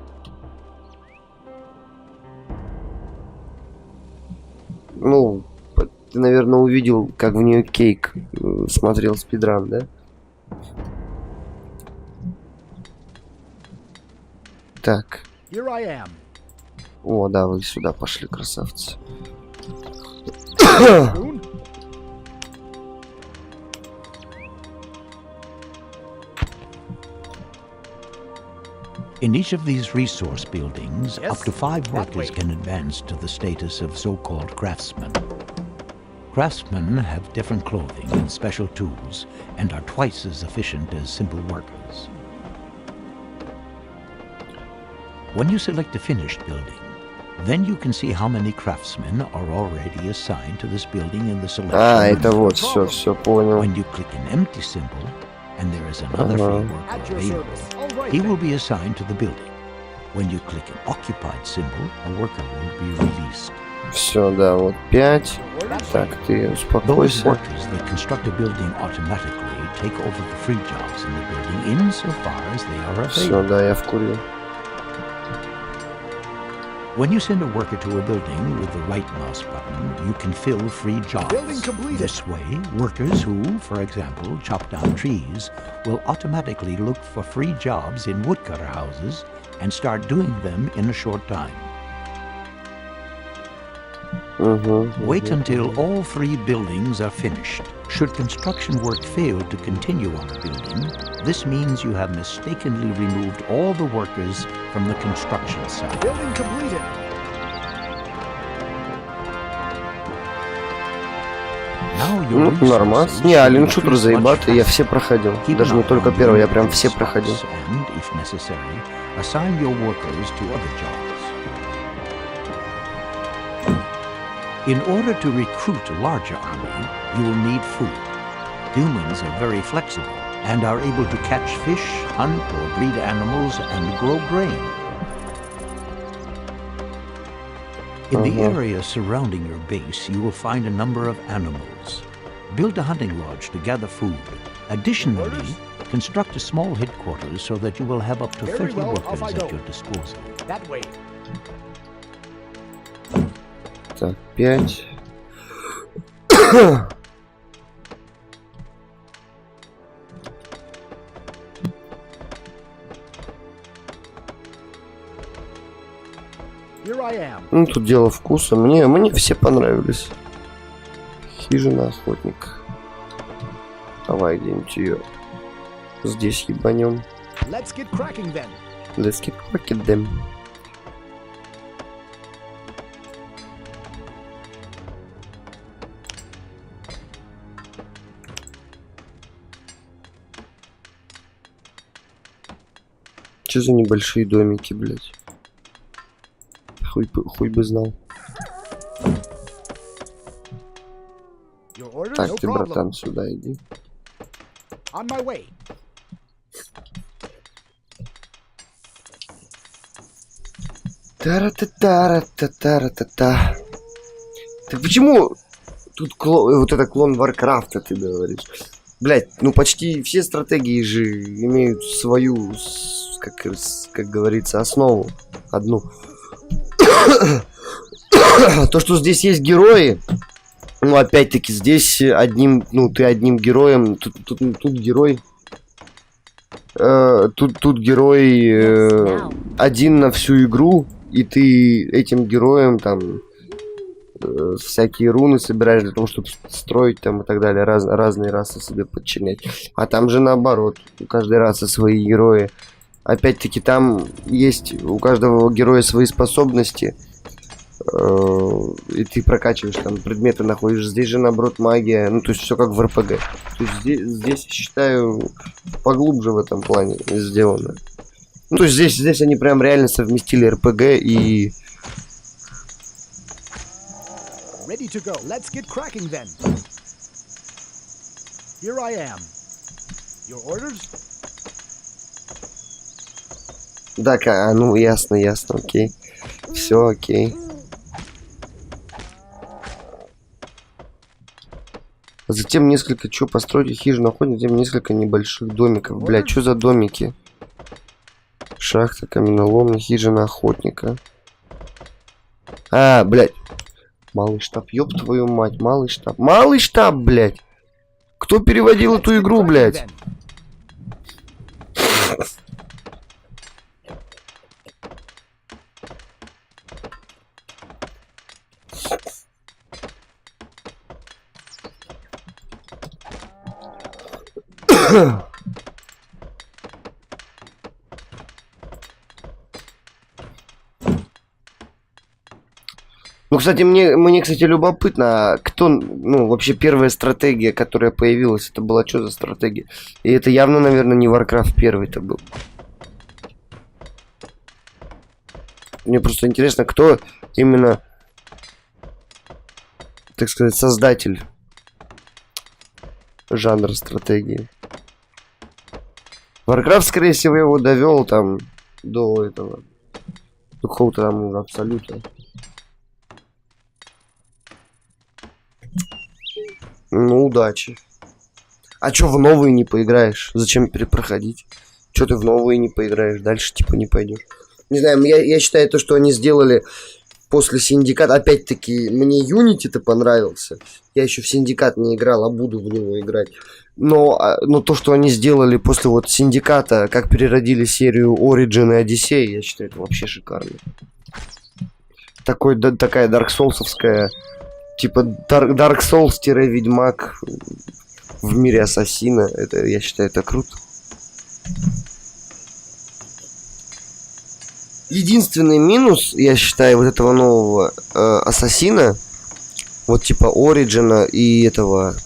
Ну, ты, наверное, увидел, как в нее Кейк смотрел спидран, да? Так. О, да, вы сюда пошли, красавцы. In each of these resource buildings, up to 5 workers can advance to the status of so-called craftsmen. Craftsmen have different clothing and special tools, and are twice as efficient as simple workers. When you select a finished building, then you can see how many craftsmen are already assigned to this building in the selection. А, это вот, все понял. When you click an empty symbol, and there is another free worker available. He will be assigned to the building. When you click an occupied symbol, a worker will be released. Все, да, вот 5. Так, ты Those успокойся. workers that construct a building automatically take over the free jobs in the building insofar as they are Все, available. да, я вкурил. When you send a worker to a building with the right mouse button, you can fill free jobs. Building completed. This way, workers who, for example, chop down trees, will automatically look for free jobs in woodcutter houses and start doing them in a short time. Wait until all 3 buildings are finished. Should construction work fail to continue on a building, this means you have mistakenly removed all the workers from the construction site. Building completed. Now your Ну, нормально. resources Не, should Ален increase Шутер much заебатый, я faster. все проходил. Keep Даже an не eye только on первый, я your прям все spots проходил. And, if necessary, assign your workers to other jobs. In order to recruit a larger army, you will need food. Humans are very flexible and are able to catch fish, hunt or breed animals, and grow grain. In the area surrounding your base, you will find a number of animals. Build a hunting lodge to gather food. Additionally, construct a small headquarters so that you will have up to Very 30 well, workers off I at go. your disposal. That way. Так, 5. Here I am. Ну, тут дело вкуса. Мне все понравились. Хижина охотник. Давай где-нибудь ее здесь ебанем. Let's get cracking then. Let's get cracking them. Че за небольшие домики, блядь? Хуй бы знал. Your orders? Так, No ты, problem. братан, сюда иди. On my way. Тара-та-тара-та-тара-та-та. Так почему тут вот это клон Варкрафта, ты говоришь? Блять, ну почти все стратегии же имеют свою, как говорится, основу. Одну. То, что здесь есть герои, ну опять-таки здесь одним, ну ты одним героем, тут герой. Тут герой один на всю игру, и ты этим героем там всякие руны собираешь для того, чтобы строить там и так далее, разные расы себе подчинять. А там же наоборот, у каждой расы свои герои. Опять-таки там есть у каждого героя свои способности, и ты прокачиваешь там предметы, находишь. Здесь же наоборот магия, ну то есть все как в РПГ. То есть здесь считаю поглубже в этом плане сделано. Ну то есть здесь они прям реально совместили РПГ и Ready to go. Let's get cracking then. Here I am. Your orders? да, ну ясно, окей. Все окей. Затем несколько, что построить хижину охотника, затем несколько небольших домиков. Блядь, что за домики? Шахта, каменоломня, хижина охотника. А, блядь. Малый штаб, ёб твою мать, малый штаб. Малый штаб, блядь. Кто переводил эту игру, блядь? Ну, кстати, мне, кстати, любопытно, кто, ну, вообще первая стратегия, которая появилась, это была что за стратегия? И это явно, наверное, не Warcraft первый-то был. Мне просто интересно, кто именно, так сказать, создатель жанра стратегии. Warcraft, скорее всего, его довел там до этого. До какого-то там абсолюта. Ну, удачи. А чё в новые не поиграешь? Зачем перепроходить? Чё ты в новые не поиграешь? Дальше типа не пойдешь. Не знаю, я считаю то, что они сделали после Синдиката. Опять-таки, мне Unity-то понравился. Я еще в Синдикат не играл, а буду в него играть. Но то, что они сделали после вот Синдиката, как переродили серию Origin и Odyssey, я считаю, это вообще шикарно. Такая Dark Souls'овская, типа Dark Souls-Ведьмак в мире Ассасина. Это, я считаю, это круто. Единственный минус, я считаю, вот этого нового Ассасина, вот типа Ориджина и этого,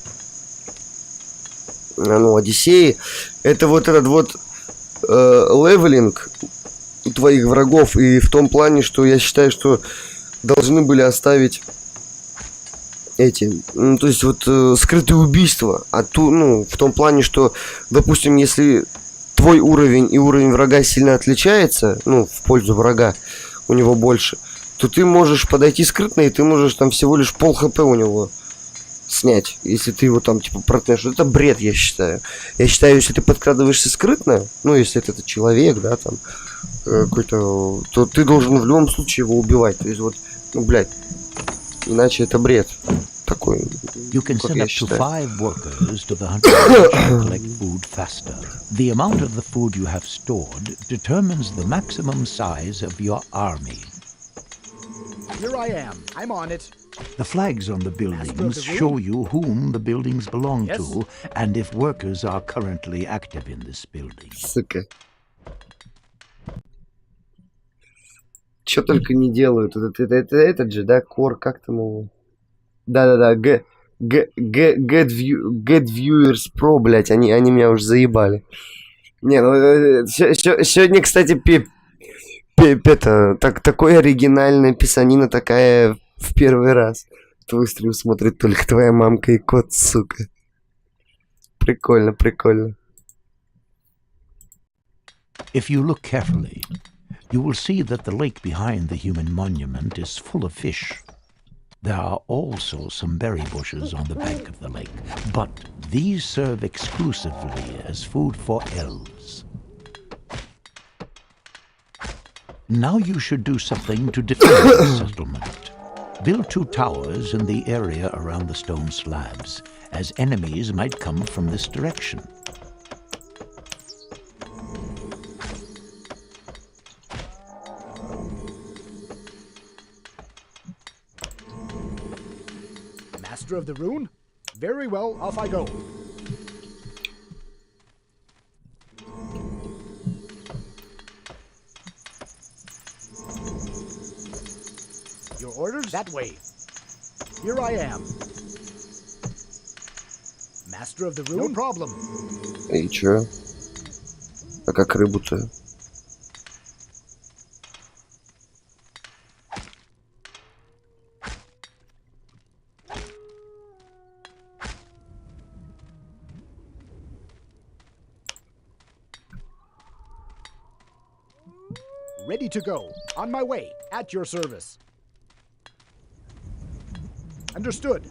ну, Одиссеи, это вот этот вот левелинг у твоих врагов, и в том плане, что я считаю, что должны были оставить эти, ну, то есть вот скрытые убийства, ну, в том плане, что, допустим, если твой уровень и уровень врага сильно отличается, ну, в пользу врага, у него больше, то ты можешь подойти скрытно, и ты можешь там всего лишь пол хп у него снять, если ты его там, типа, проткнешь. Это бред, я считаю. Я считаю, если ты подкрадываешься скрытно, ну, если это человек, да, там, какой-то, то ты должен в любом случае его убивать. То есть, вот, ну, блядь, иначе это бред. Такой, You can как send я up to считаю. 5 workers to the hunting lodge to collect food faster. The amount of the food you have stored determines the maximum size of your army. Here I am. I'm on it. The flags on the buildings show you whom the buildings belong to and if workers are currently active in this building. Сука. Чё только не делают. Это этот же, да, Кор, как там его? Да-да-да, Get Viewers Pro, блять, они меня уже заебали. Не, ну, сегодня, кстати, такой оригинальная писанина такая в первый раз. Твой стрим смотрит только твоя мамка и кот, сука. Прикольно, прикольно. If you look carefully, you will see that the lake behind the human monument is full of fish. There are also some berry bushes on the bank of the lake, but these serve exclusively as food for elves. Now you should do something to defend the settlement. Build 2 towers in the area around the stone slabs, as enemies might come from this direction. Master of the rune? Very well, off I go. Your orders? That way. Here I am. Master of the rune? No problem. И чё? А как рыбу-то? Ready to go. On my way. At your service. Understood.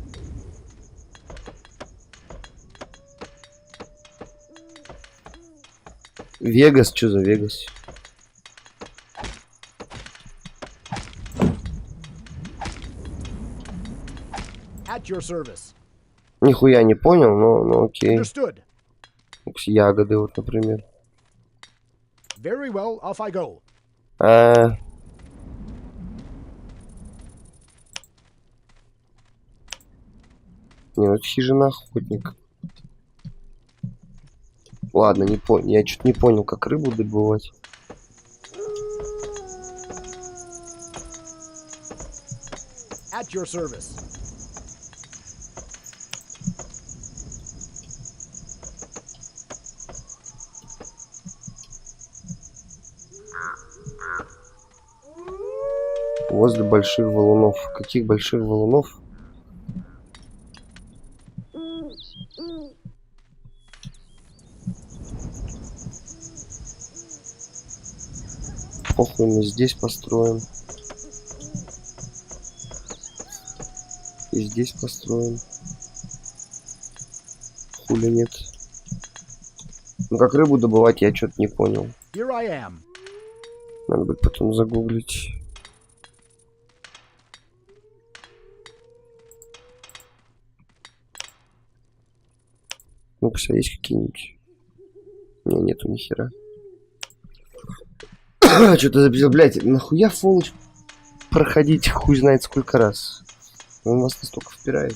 Вегас, что за Вегас? At your service. Нихуя не понял, но окей. Understood. Ягоды, вот, например. Very well, off I go. Не, ну это хижина охотник. Ладно, не понял. Я что-то не понял, как рыбу добывать. At your service. Возле больших валунов. Каких больших валунов? Похуй, мы здесь построим. И здесь построим. Хули нет. Ну как рыбу добывать, я что-то не понял. Надо будет потом загуглить. Ну-ка, есть какие-нибудь? Не, нету ни хера. Что-то забил, блядь, нахуя фолч проходить хуй знает сколько раз. Он вас настолько впирает.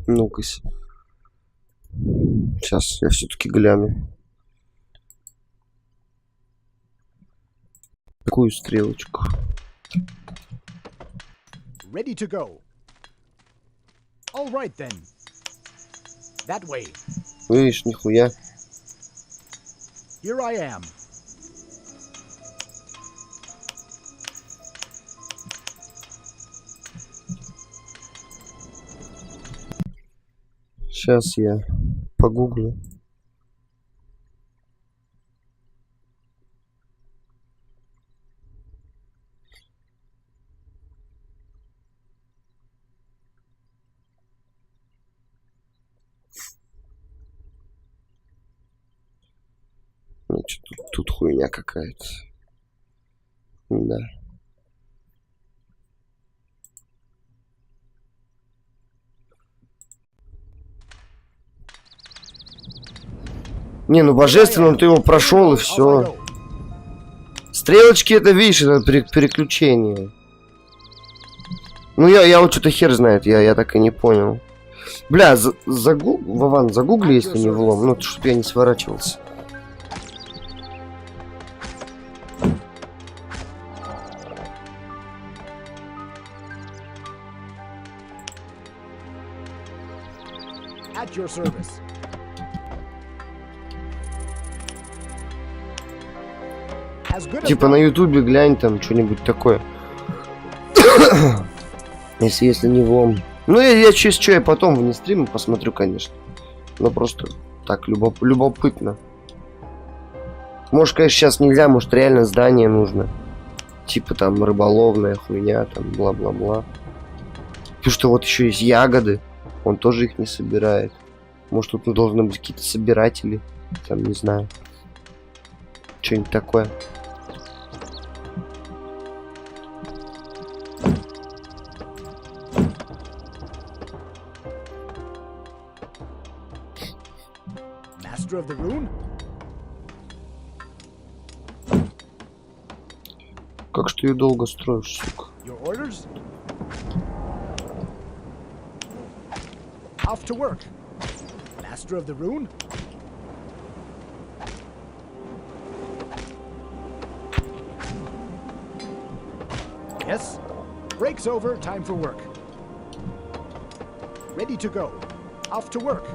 Ну-ка. Сейчас я все-таки гляну. Какую стрелочку? Ready to go. All right then. That way. Видишь, нихуя. Here I am. Сейчас я погуглю. Тут хуйня какая-то. Да. Не, ну божественно, ты его прошел и все. Стрелочки это, видишь, это переключение. Ну я вот что-то хер знает, я так и не понял. Бля, Вован, загугли, если не влом, ну, чтобы я не сворачивался. At your service. Типа на ютубе глянь там что-нибудь такое. если не влом. Ну я через что я потом вне стрима посмотрю, конечно. Но просто так любопытно. Может, конечно, сейчас нельзя, может реально здание нужно. Типа там рыболовная хуйня, там бла-бла-бла. Потому что вот еще есть ягоды. Он тоже их не собирает. Может, тут должны быть какие-то собиратели. Там, не знаю. Что-нибудь такое. Master of the rune? Как ж ты ее долго строишь, сука? Your orders? Off to work. Master of the rune? Yes. Break's over. Time for work. Ready to go. Off to work.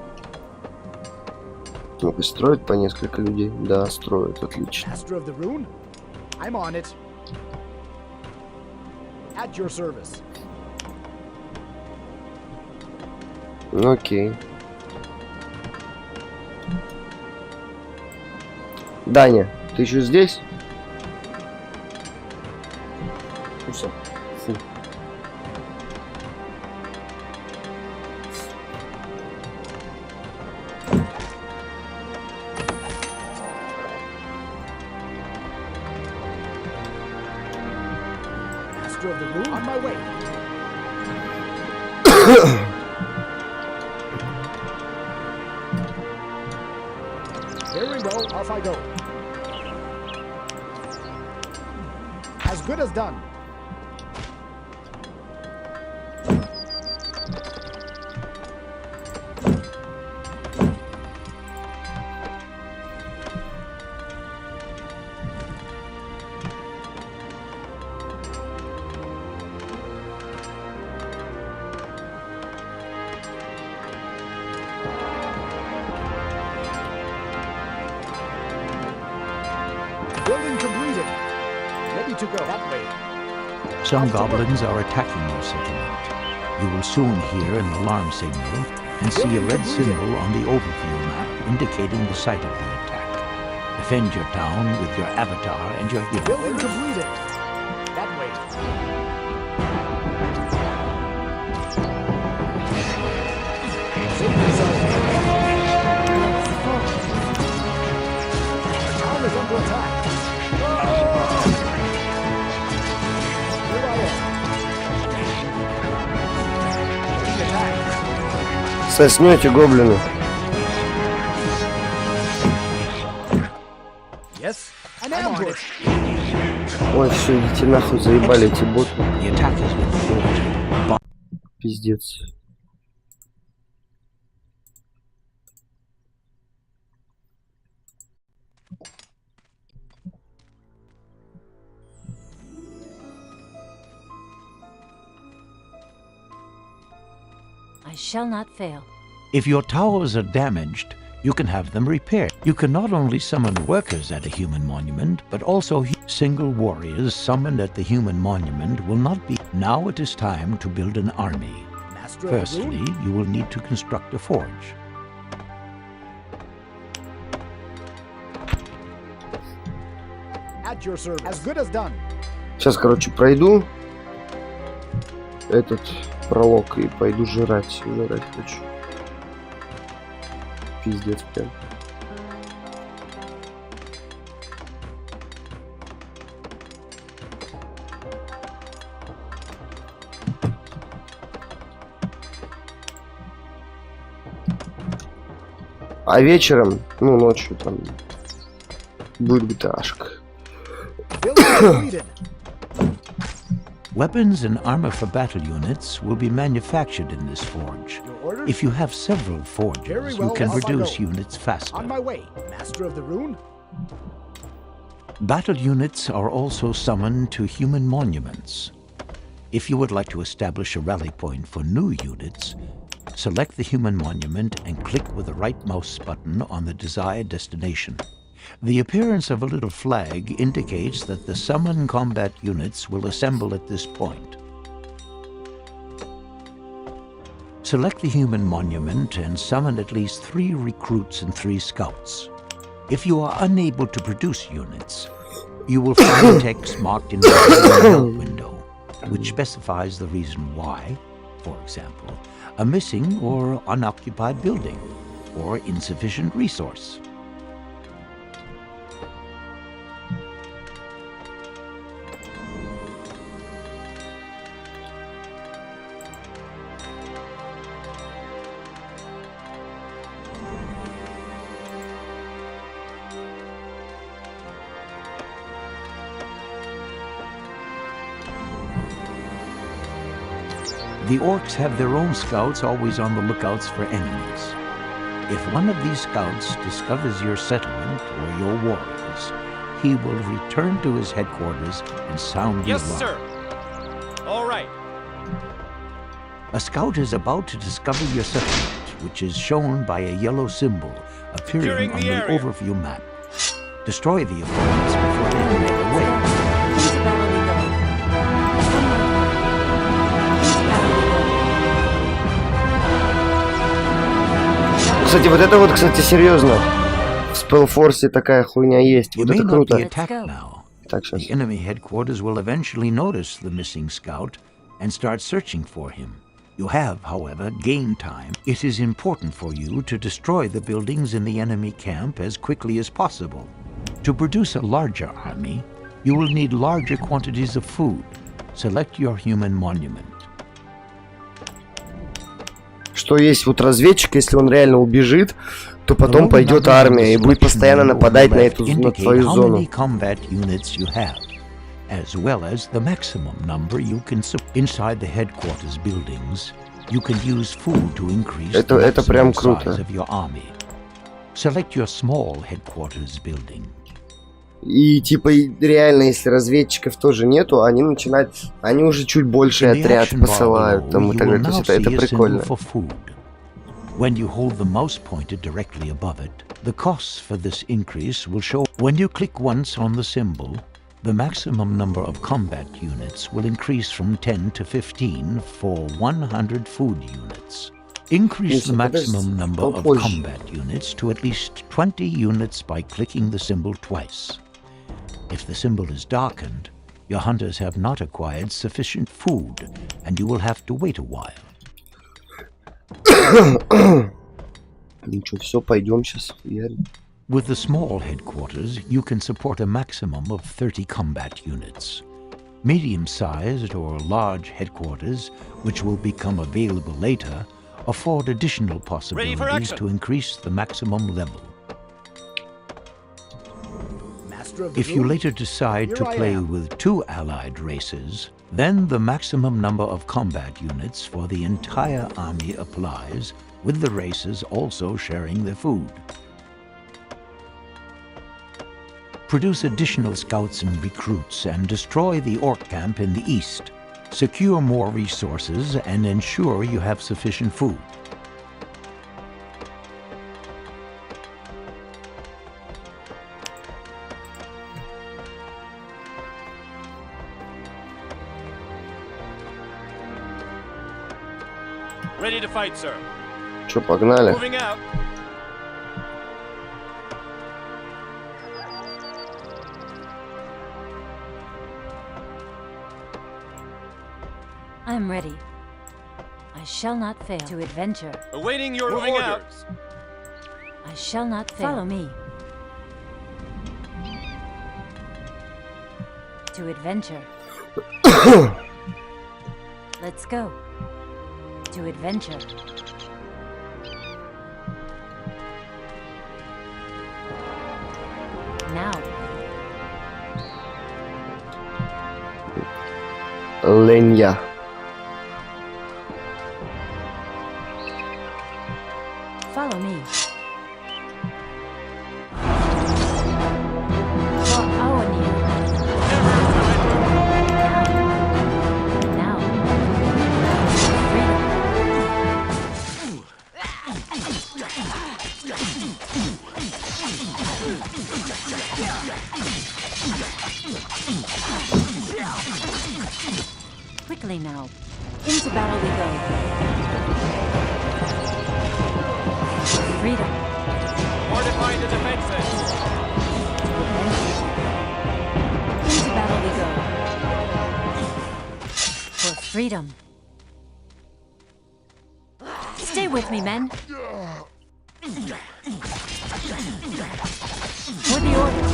Ну-ка, строят по несколько людей? Да, строят, отлично. Master of the rune? I'm on it. At your service. Окей. Даня, ты еще здесь? Фу. Master of the rune? On my way. Very well, off I go. As good as done. Some goblins are attacking your settlement. You will soon hear an alarm signal and see a red symbol on the overview map indicating the site of the attack. Defend your town with your avatar and your hero. Building completed. That way. The town is under attack. Соснете, гоблины. Yes, an ambush. Ой, все, идите нахуй, заебали эти боты. The attack has been fought. Пиздец. I shall not fail. If your towers are damaged, you can have them repaired. You can not only summon workers at a human monument, but also single warriors summoned at the human monument will not be. Now it is time to build an army. Firstly, you will need to construct a forge. At your service. As good as done. Сейчас, короче, пройду этот пролог и пойду жрать. Жрать хочу. Пиздец прям. А вечером, ну ночью там будет гиташка. Weapons and armor for battle units will be manufactured in this forge. If you have several forges, you can produce units faster. On my way, Master of the Rune. Battle units are also summoned to human monuments. If you would like to establish a rally point for new units, select the human monument and click with the right mouse button on the desired destination. The appearance of a little flag indicates that the summoned combat units will assemble at this point. Select the human monument and summon at least 3 recruits and 3 scouts. If you are unable to produce units, you will find text marked in the help window, which specifies the reason why, for example, a missing or unoccupied building, or insufficient resource. The orcs have their own scouts always on the lookouts for enemies. If one of these scouts discovers your settlement or your warriors, he will return to his headquarters and sound the alarm. Yes, sir. All right. A scout is about to discover your settlement, which is shown by a yellow symbol appearing on the overview map. Destroy the opponents before they can make away. Кстати, вот это вот, кстати, серьезно. В SpellForce такая хуйня есть. Вот это круто. Так, сейчас. The enemy headquarters will eventually notice the missing scout and start searching for him. You have, however, game time. It is important for you to destroy the buildings in the enemy camp as quickly as possible. To produce a larger army, you will need larger quantities of food. Select your human monument. Что есть вот разведчик, если он реально убежит, то потом пойдет армия и будет постоянно нападать на эту на твою зону. As well as the maximum number you can inside the headquarters buildings, you can use food to increase the maximum size of your army. Select your small headquarters building. И типа реально, если разведчиков тоже нету, они начинают, они уже чуть больше отряд посылают там и так далее. То есть это прикольно. When you hold the mouse pointed directly above it, the costs for this increase will show. When you click once on the symbol, the maximum number of combat units will increase from 10 to 15 for 100 food units. Increase the maximum number of combat units to at least 20 units by clicking the symbol twice. If the symbol is darkened, your hunters have not acquired sufficient food, and you will have to wait a while. Ничего, все, пойдем сейчас. With the small headquarters, you can support a maximum of 30 combat units. Medium-sized or large headquarters, which will become available later, afford additional possibilities to increase the maximum level. If you later decide to play with 2 allied races, then the maximum number of combat units for the entire army applies, with the races also sharing their food. Produce additional scouts and recruits and destroy the orc camp in the east. Secure more resources and ensure you have sufficient food. Ready to fight, sir. Чё, погнали? Moving out. I'm ready. I shall not fail to adventure. Awaiting your orders. I shall not fail. Follow me. To adventure. Let's go. To adventure. Now. Леня. Follow me. For our near. Now. Quickly now. Into battle we go. Freedom. Fortify the defenses. Into battle we go. For freedom. Stay with me, men. For the order.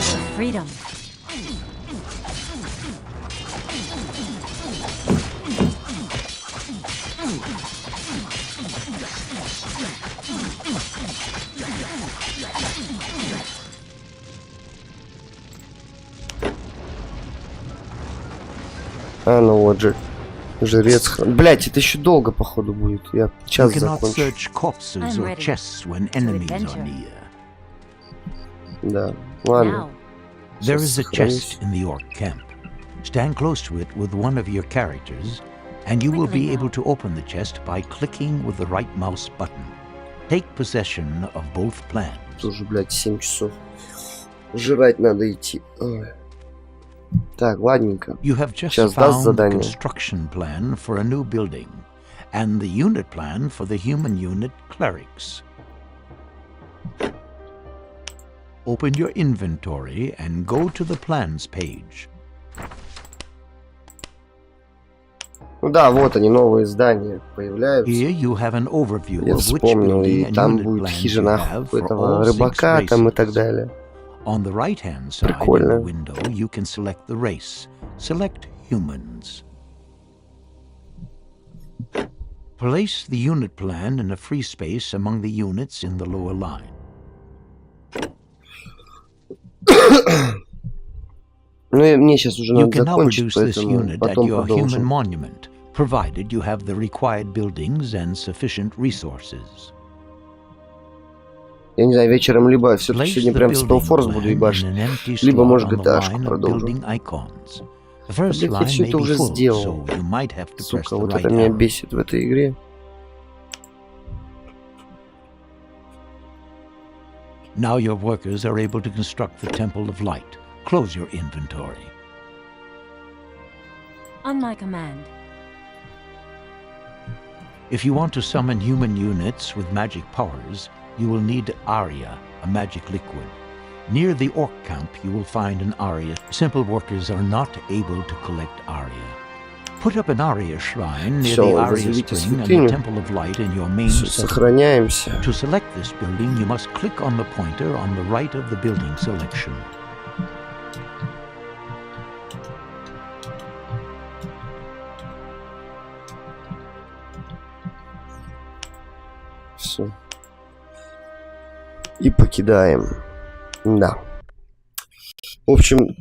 For freedom. А, ну вот же. Жрец. Блять, это еще долго, походу, будет. Я час закончу. Да, ладно. There is a chest in the orc camp. Stand close to it with one of your characters, and you will be able to open the chest by clicking with the right mouse button. Take possession of both plans. Тоже, блядь, 7 часов. Жрать надо идти. Ой. Так, ладненько. You have just Сейчас даст found the задание. construction plan for a new building, and the unit plan for the human unit clerics. Open your inventory and go to the plans page. Ну да, вот они, новые здания появляются. Here you have an overview Я of which вспомнил, building и and там unit будет plans you хижина have for этого all 6 рыбака там и так races. далее. On the right-hand side of Прикольно. the window, you can select the race. Select humans. Place the unit plan in a free space among the units in the lower line. Ну и мне сейчас уже You надо can now закончить, produce this поэтому unit at потом your human продолжим. monument, provided you have the required buildings and sufficient resources. Я не знаю, вечером либо все-таки сегодня прям SpellForce буду ебашить, либо, может, GTA-шку продолжим. Блять, я все это уже сделал. Сука, вот это меня бесит в этой игре. Now your workers are able to construct the Temple of Light. Close your inventory. On my command. If you want to summon human units with magic powers, you will need Aria, a magic liquid. Near the orc camp, you will find an Aria. Simple workers are not able to collect Aria. Put up an Aria shrine near the Aria spring and the Temple of Light in your main settlement. To select this building, you must click on the pointer on the right of the building selection. Все. И покидаем. Да. В общем,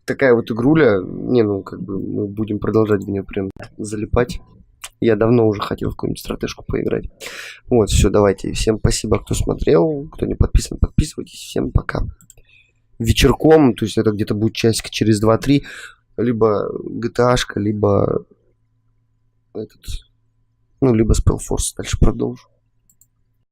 такая вот игруля. Не, ну, как бы мы будем продолжать в нее прям залипать. Я давно уже хотел в какую-нибудь стратежку поиграть. Вот, все, давайте. Всем спасибо, кто смотрел. Кто не подписан, подписывайтесь. Всем пока. Вечерком, то есть это где-то будет часик через 2-3. Либо GTA-шка, либо этот... Ну, либо SpellForce. Дальше продолжу.